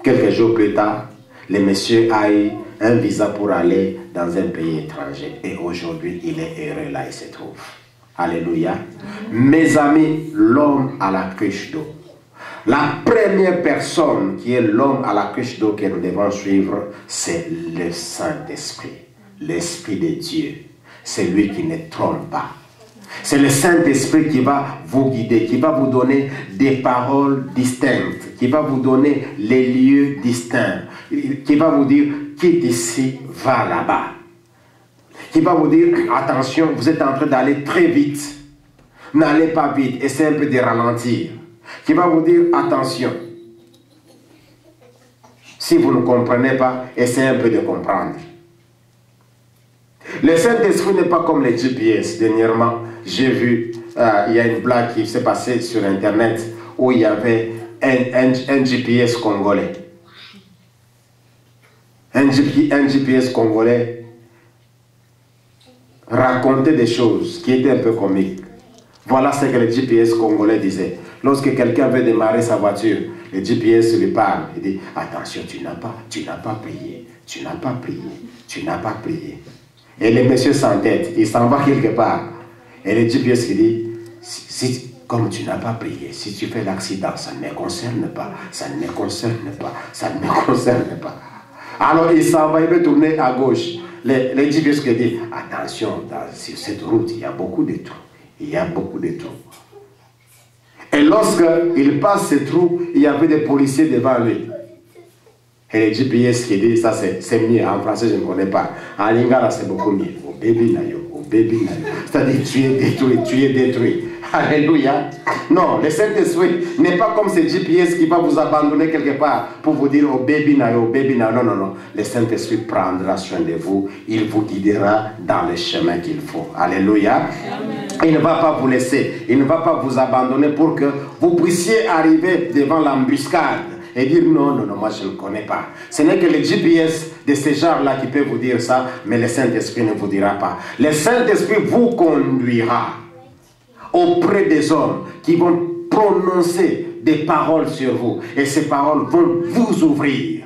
Quelques jours plus tard, le monsieur a eu un visa pour aller dans un pays étranger. Et aujourd'hui, il est heureux là, il se trouve. Alléluia. Mes amis, l'homme à la cruche d'eau. La première personne qui est l'homme à la cruche d'eau que nous devons suivre, c'est le Saint-Esprit. L'Esprit de Dieu. C'est lui qui ne trompe pas. C'est le Saint-Esprit qui va vous guider, qui va vous donner des paroles distinctes, qui va vous donner les lieux distincts, qui va vous dire, quitte ici, va là-bas. Qui va vous dire, attention, vous êtes en train d'aller très vite. N'allez pas vite, essayez un peu de ralentir. Qui va vous dire, attention. Si vous ne comprenez pas, essayez un peu de comprendre. Le Saint-Esprit n'est pas comme les GPS. Dernièrement, j'ai vu, il y a une blague qui s'est passée sur Internet où il y avait un GPS congolais. Un GPS congolais racontait des choses qui étaient un peu comiques. Voilà ce que le GPS congolais disait. Lorsque quelqu'un veut démarrer sa voiture, le GPS lui parle. Il dit, attention, tu n'as pas prié, tu n'as pas prié, tu n'as pas prié. Et le monsieur s'entête, il s'en va quelque part. Et le GPS qui dit, comme tu n'as pas prié, si tu fais l'accident, ça ne me concerne pas, ça ne me concerne pas, ça ne me concerne pas. Alors il s'en va, il veut tourner à gauche. Le GPS qui dit, attention, sur cette route, il y a beaucoup de trous. Il y a beaucoup de trous. Et lorsqu'il passe ces trous, il y avait des policiers devant lui. Et le GPS qui dit, ça c'est mieux, en français je ne connais pas. En lingala c'est beaucoup mieux. Au baby nayo, au baby nayo. C'est-à-dire tu es détruit, tu es détruit. Alléluia. Non, le Saint-Esprit n'est pas comme ce GPS qui va vous abandonner quelque part pour vous dire au baby nayo, au baby nayo. Non, non, non. Le Saint-Esprit prendra soin de vous. Il vous guidera dans le chemin qu'il faut. Alléluia. Amen. Il ne va pas vous laisser. Il ne va pas vous abandonner pour que vous puissiez arriver devant l'embuscade et dire non, non, non, moi je ne connais pas. Ce n'est que le GPS de ces gens-là qui peut vous dire ça, mais le Saint-Esprit ne vous dira pas. Le Saint-Esprit vous conduira auprès des hommes qui vont prononcer des paroles sur vous. Et ces paroles vont vous ouvrir.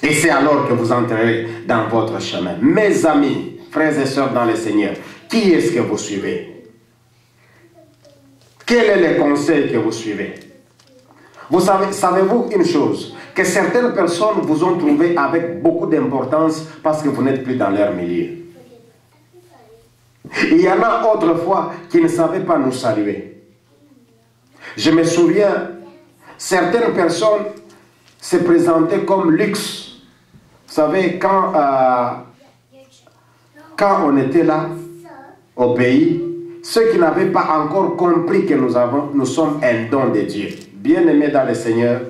Et c'est alors que vous entrerez dans votre chemin. Mes amis, frères et sœurs dans le Seigneur, qui est-ce que vous suivez? Quel est le conseil que vous suivez? Vous savez-vous une chose? Que certaines personnes vous ont trouvé avec beaucoup d'importance parce que vous n'êtes plus dans leur milieu. Il y en a autrefois qui ne savaient pas nous saluer. Je me souviens, certaines personnes se présentaient comme luxe. Vous savez, quand on était là, au pays, ceux qui n'avaient pas encore compris que nous sommes un don de Dieu. Bien-aimés dans le Seigneur,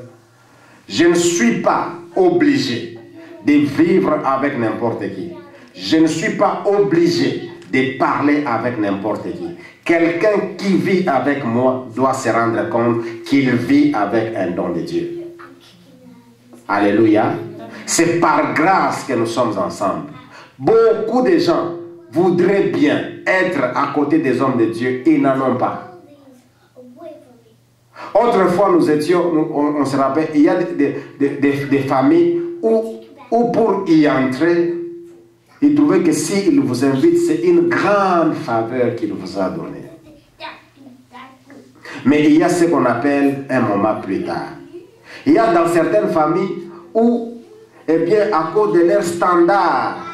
je ne suis pas obligé de vivre avec n'importe qui. Je ne suis pas obligé de parler avec n'importe qui. Quelqu'un qui vit avec moi doit se rendre compte qu'il vit avec un don de Dieu. Alléluia. C'est par grâce que nous sommes ensemble. Beaucoup de gens voudraient bien être à côté des hommes de Dieu, ils n'en ont pas. Autrefois, nous étions, on se rappelle, il y a des familles où pour y entrer, ils trouvaient que s'ils vous invitent, c'est une grande faveur qu'il vous a donnée. Mais il y a ce qu'on appelle un moment plus tard. Il y a dans certaines familles où, eh bien, à cause de leur standard,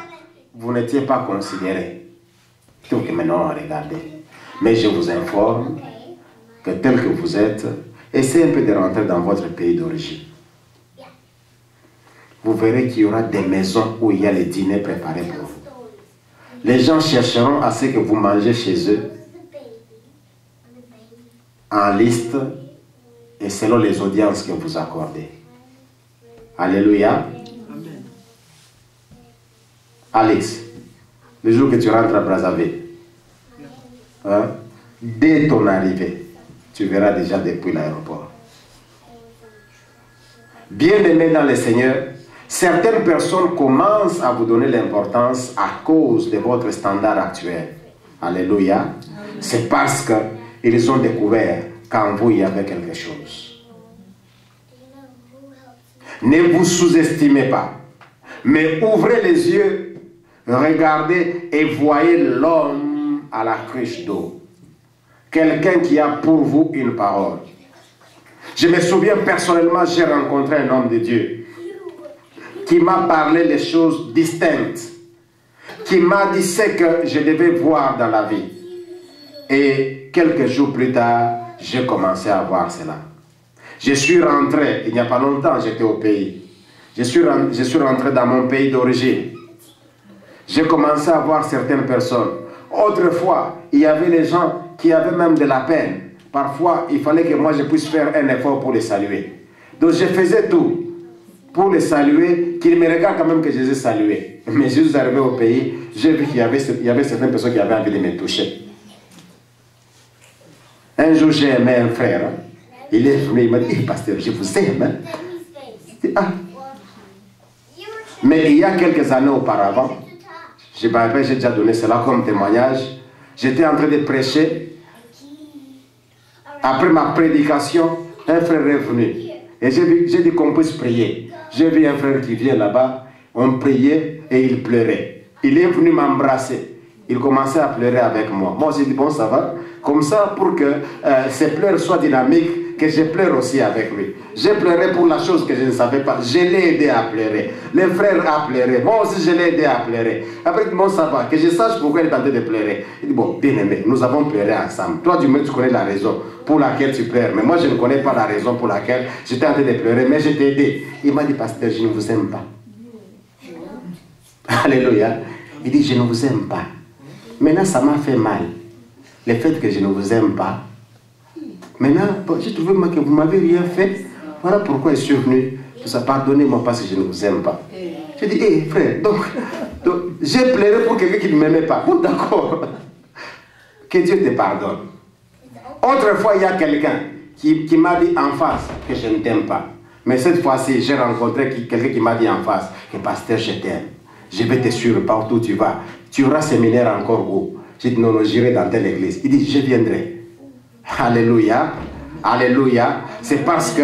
vous n'étiez pas considéré. Donc maintenant, regardez. Mais je vous informe que tel que vous êtes, essayez un peu de rentrer dans votre pays d'origine. Vous verrez qu'il y aura des maisons où il y a les dîners préparés pour vous. Les gens chercheront à ce que vous mangez chez eux en liste et selon les audiences que vous accordez. Alléluia. Alex, le jour que tu rentres à Brazzaville, hein, dès ton arrivée, tu verras déjà depuis l'aéroport. Bien-aimés dans le Seigneur, certaines personnes commencent à vous donner l'importance à cause de votre standard actuel. Alléluia. C'est parce qu'ils ont découvert qu'en vous, il y avait quelque chose. Ne vous sous-estimez pas, mais ouvrez les yeux, regardez et voyez l'homme à la cruche d'eau. Quelqu'un qui a pour vous une parole. Je me souviens personnellement, j'ai rencontré un homme de Dieu qui m'a parlé des choses distinctes, qui m'a dit ce que je devais voir dans la vie. Et quelques jours plus tard, j'ai commencé à voir cela. Je suis rentré, il n'y a pas longtemps, j'étais au pays. Je suis rentré dans mon pays d'origine. J'ai commencé à voir certaines personnes. Autrefois, il y avait des gens qui avaient même de la peine. Parfois, il fallait que moi je puisse faire un effort pour les saluer. Donc je faisais tout pour les saluer, qu'ils me regardent quand même que je les ai salués. Mais je suis arrivé au pays, j'ai vu qu'il y avait certaines personnes qui avaient envie de me toucher. Un jour, j'ai aimé un frère. Hein. Il est venu, il m'a dit, pasteur, je vous aime. Hein. Dit, ah. Mais il y a quelques années auparavant, j'ai déjà donné cela comme témoignage, j'étais en train de prêcher. Après ma prédication, un frère est venu. Et j'ai dit qu'on puisse prier. J'ai vu un frère qui vient là-bas, on priait et il pleurait. Il est venu m'embrasser. Il commençait à pleurer avec moi. Moi, j'ai dit, bon, ça va. Comme ça, pour que ses pleurs soient dynamiques, que je pleure aussi avec lui. J'ai pleuré pour la chose que je ne savais pas. Je l'ai aidé à pleurer. Le frère a pleuré. Moi aussi, je l'ai aidé à pleurer. Après, il dit, bon, ça va. Que je sache pourquoi il est en train de pleurer. Il dit, bon, bien aimé, nous avons pleuré ensemble. Toi, du moins, tu connais la raison pour laquelle tu pleures. Mais moi, je ne connais pas la raison pour laquelle j'étais en train de pleurer. Mais je t'ai aidé. Il m'a dit, pasteur, je ne vous aime pas. Alléluia. Il dit, je ne vous aime pas. Maintenant, ça m'a fait mal. Le fait que je ne vous aime pas. Maintenant, j'ai trouvé que vous m'avez rien fait. Voilà pourquoi je suis venu. Tout ça, pardonnez-moi parce que je ne vous aime pas. J'ai dit, hé frère, donc j'ai pleuré pour quelqu'un qui ne m'aimait pas. Bon, d'accord. Que Dieu te pardonne. Autrefois, il y a quelqu'un qui m'a dit en face que je ne t'aime pas. Mais cette fois-ci, j'ai rencontré quelqu'un qui m'a dit en face que pasteur, je t'aime. Je vais te suivre partout où tu vas. Tu auras séminaire encore où? J'ai dit, non, non, j'irai dans telle église. Il dit, je viendrai. Alléluia. Alléluia. C'est parce que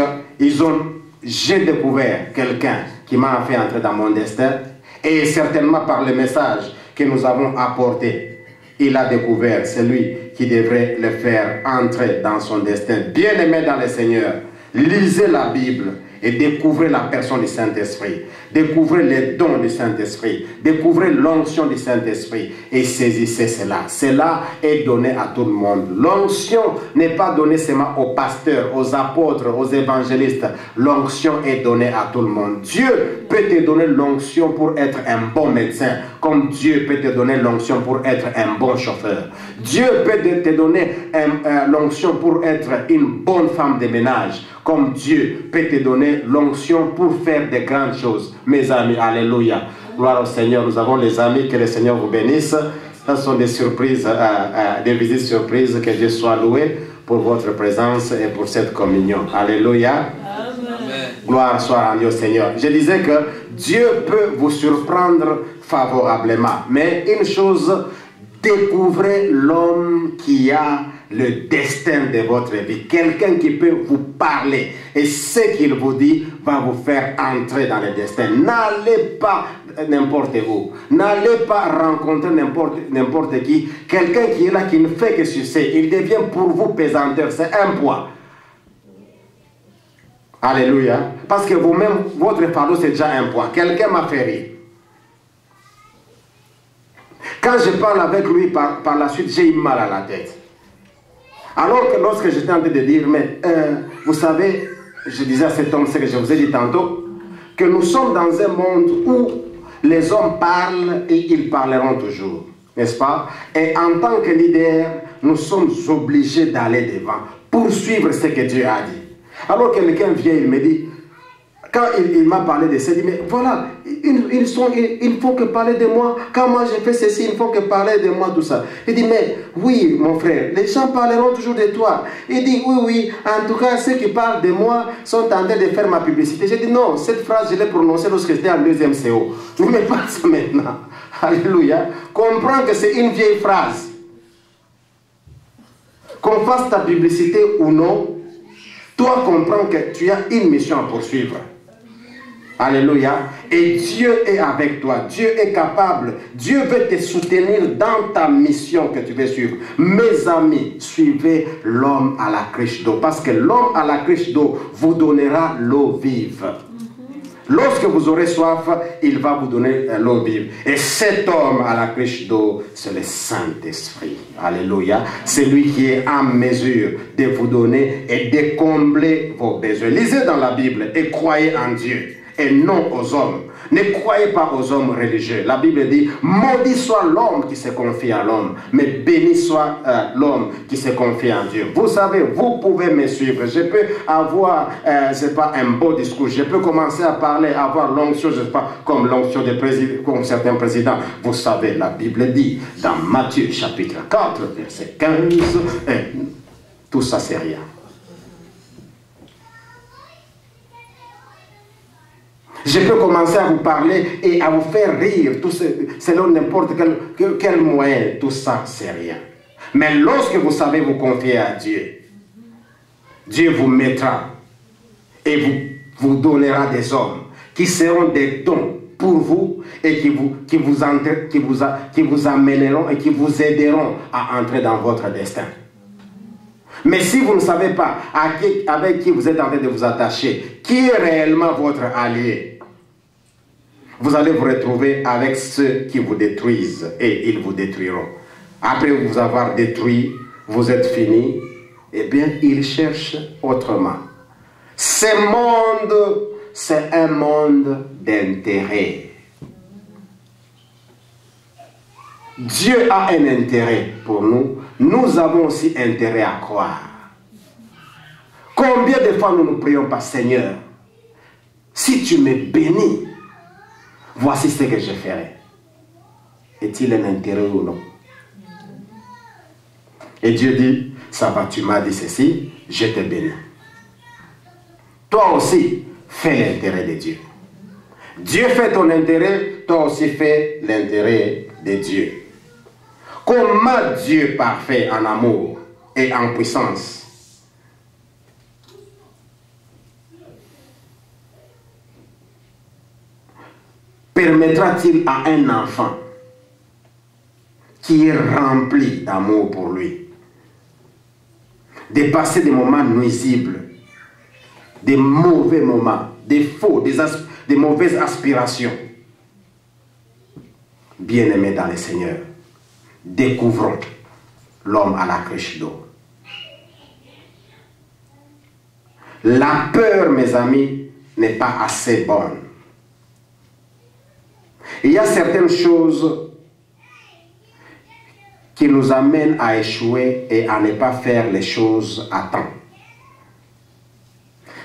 j'ai découvert quelqu'un qui m'a fait entrer dans mon destin. Et certainement par le message que nous avons apporté, il a découvert celui qui devrait le faire entrer dans son destin. Bien-aimé dans le Seigneur, lisez la Bible et découvrez la personne du Saint-Esprit. Découvrez les dons du Saint-Esprit. Découvrez l'onction du Saint-Esprit et saisissez cela. Cela est donné à tout le monde. L'onction n'est pas donnée seulement aux pasteurs, aux apôtres, aux évangélistes. L'onction est donnée à tout le monde. Dieu peut te donner l'onction pour être un bon médecin, comme Dieu peut te donner l'onction pour être un bon chauffeur. Dieu peut te donner l'onction pour être une bonne femme de ménage, comme Dieu peut te donner l'onction pour faire de grandes choses. Mes amis, alléluia. Gloire au Seigneur. Nous avons les amis, que le Seigneur vous bénisse. Ce sont des surprises, des visites surprises. Que Dieu soit loué pour votre présence et pour cette communion. Alléluia. Amen. Gloire soit rendue au Seigneur. Je disais que Dieu peut vous surprendre favorablement. Mais une chose, découvrez l'homme qui a le destin de votre vie. Quelqu'un qui peut vous parler. Et ce qu'il vous dit va vous faire entrer dans le destin. N'allez pas n'importe où. N'allez pas rencontrer n'importe qui. Quelqu'un qui est là, qui ne fait que succès. Il devient pour vous pesanteur. C'est un poids. Alléluia. Parce que vous-même, votre fardeau, c'est déjà un poids. Quelqu'un m'a fait rire. Quand je parle avec lui, par la suite, j'ai eu mal à la tête. Alors que lorsque j'étais en train de dire, mais vous savez, je disais à cet homme, ce que je vous ai dit tantôt, que nous sommes dans un monde où les hommes parlent et ils parleront toujours, n'est-ce pas? Et en tant que leader, nous sommes obligés d'aller devant, poursuivre ce que Dieu a dit. Alors que quelqu'un vient, il me dit, quand il m'a parlé de ça, il dit, mais voilà, il faut que parler de moi. Quand moi j'ai fait ceci, il faut que parler de moi, tout ça. Il dit, mais oui, mon frère, les gens parleront toujours de toi. Il dit, oui, oui, en tout cas, ceux qui parlent de moi sont en train de faire ma publicité. J'ai dit, non, cette phrase, je l'ai prononcée lorsque j'étais en 2e CO. Ne me pas ça maintenant. Alléluia. Comprends que c'est une vieille phrase. Qu'on fasse ta publicité ou non, toi comprends que tu as une mission à poursuivre. Alléluia. Et Dieu est avec toi. Dieu est capable. Dieu veut te soutenir dans ta mission que tu veux suivre. Mes amis, suivez l'homme à la cruche d'eau. Parce que l'homme à la cruche d'eau vous donnera l'eau vive. Lorsque vous aurez soif, il va vous donner l'eau vive. Et cet homme à la cruche d'eau, c'est le Saint-Esprit. Alléluia. C'est lui qui est en mesure de vous donner et de combler vos besoins. Lisez dans la Bible et croyez en Dieu et non aux hommes. Ne croyez pas aux hommes religieux. La Bible dit, maudit soit l'homme qui se confie à l'homme, mais béni soit l'homme qui se confie en Dieu. Vous savez, vous pouvez me suivre. Je peux avoir, c'est pas un beau discours. Je peux commencer à parler, avoir l'onction, je sais pas, comme l'onction des présidents, comme certains présidents. Vous savez, la Bible dit, dans Matthieu chapitre 4, verset 15, tout ça c'est rien. Je peux commencer à vous parler et à vous faire rire, selon n'importe quel moyen, tout ça, c'est rien. Mais lorsque vous savez vous confier à Dieu, Dieu vous mettra et vous donnera des hommes qui seront des dons pour vous et qui vous amèneront et qui vous aideront à entrer dans votre destin. Mais si vous ne savez pas avec qui vous êtes en train de vous attacher, qui est réellement votre allié, vous allez vous retrouver avec ceux qui vous détruisent et ils vous détruiront. Après vous avoir détruit, vous êtes fini, eh bien, ils cherchent autrement. Ce monde, c'est un monde d'intérêt. Dieu a un intérêt pour nous. Nous avons aussi intérêt à croire. Combien de fois nous prions par Seigneur, si tu me bénis, voici ce que je ferai. Est-il un intérêt ou non? Et Dieu dit, ça va, tu m'as dit ceci, je te bénis. Toi aussi, fais l'intérêt de Dieu. Dieu fait ton intérêt, toi aussi fais l'intérêt de Dieu. Comment Dieu parfait en amour et en puissance permettra-t-il à un enfant qui est rempli d'amour pour lui de passer des moments nuisibles, des mauvais moments, des faux, des mauvaises aspirations? Bien-aimés dans le Seigneur, découvrons l'homme à la cruche d'eau. La peur, mes amis, n'est pas assez bonne. Il y a certaines choses qui nous amènent à échouer et à ne pas faire les choses à temps.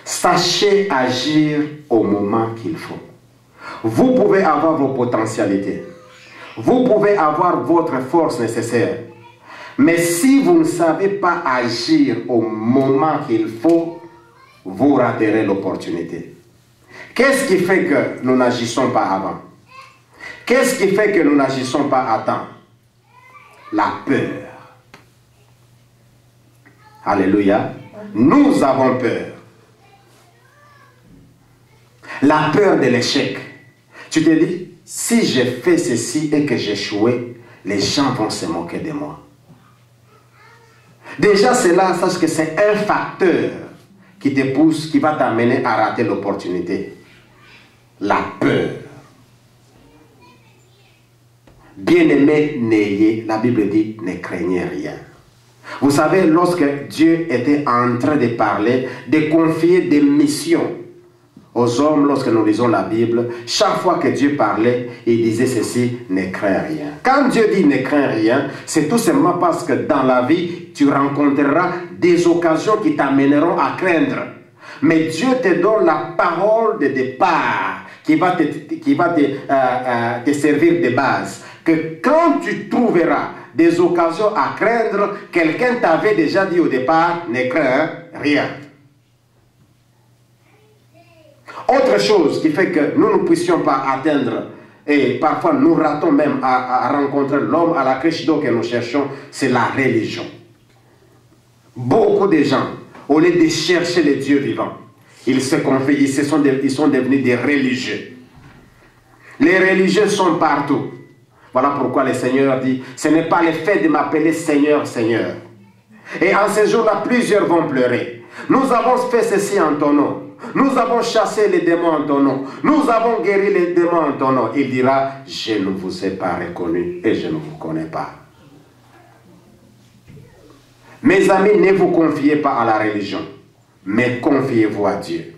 Sachez agir au moment qu'il faut. Vous pouvez avoir vos potentialités. Vous pouvez avoir votre force nécessaire. Mais si vous ne savez pas agir au moment qu'il faut, vous raterez l'opportunité. Qu'est-ce qui fait que nous n'agissons pas avant? Qu'est-ce qui fait que nous n'agissons pas à temps? La peur. Alléluia. Nous avons peur. La peur de l'échec. Tu te dis, si je fais ceci et que j'échoue, les gens vont se moquer de moi. Déjà, c'est là, sache que c'est un facteur qui te pousse, qui va t'amener à rater l'opportunité. La peur. Bien-aimés, n'ayez, la Bible dit, ne craignez rien. Vous savez, lorsque Dieu était en train de parler, de confier des missions aux hommes, lorsque nous lisons la Bible, chaque fois que Dieu parlait, il disait ceci, ne crains rien. Quand Dieu dit ne crains rien, c'est tout simplement parce que dans la vie, tu rencontreras des occasions qui t'amèneront à craindre. Mais Dieu te donne la parole de départ qui va te servir de base. Que quand tu trouveras des occasions à craindre, quelqu'un t'avait déjà dit au départ, ne crains rien. Autre chose qui fait que nous ne puissions pas atteindre, et parfois nous ratons même à rencontrer l'homme à la cruche d'eau que nous cherchons, c'est la religion. Beaucoup de gens, au lieu de chercher le Dieu vivant, Ils se confient, ils sont devenus des religieux. Les religieux sont partout. Voilà pourquoi le Seigneur dit, ce n'est pas le fait de m'appeler Seigneur, Seigneur. Et en ce jour-là, plusieurs vont pleurer. Nous avons fait ceci en ton nom. Nous avons chassé les démons en ton nom. Nous avons guéri les démons en ton nom. Il dira, je ne vous ai pas reconnu et je ne vous connais pas. Mes amis, ne vous confiez pas à la religion, mais confiez-vous à Dieu.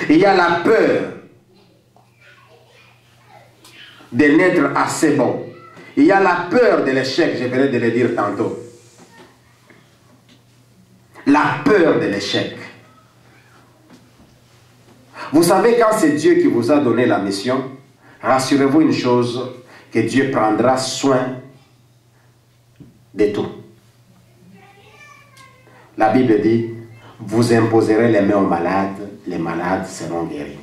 Il y a la peur de n'être assez bon. Il y a la peur de l'échec, je venais de le dire tantôt. La peur de l'échec. Vous savez, quand c'est Dieu qui vous a donné la mission, rassurez-vous une chose, que Dieu prendra soin de tout. La Bible dit, vous imposerez les mains aux malades seront guéris.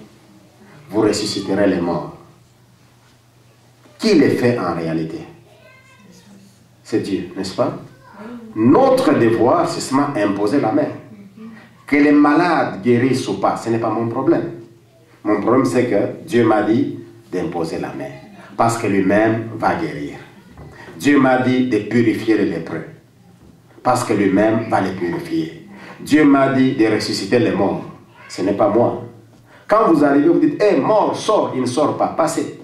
Vous ressusciterez les morts. Qui les fait en réalité? C'est Dieu, n'est-ce pas? Notre devoir, c'est seulement imposer la main. Que les malades guérissent ou pas, ce n'est pas mon problème. Mon problème, c'est que Dieu m'a dit d'imposer la main. Parce que lui-même va guérir. Dieu m'a dit de purifier les lépreux. Parce que lui-même va les purifier. Dieu m'a dit de ressusciter les morts. Ce n'est pas moi. Quand vous arrivez, vous dites, hé, mort, sors, il ne sort pas. Passez.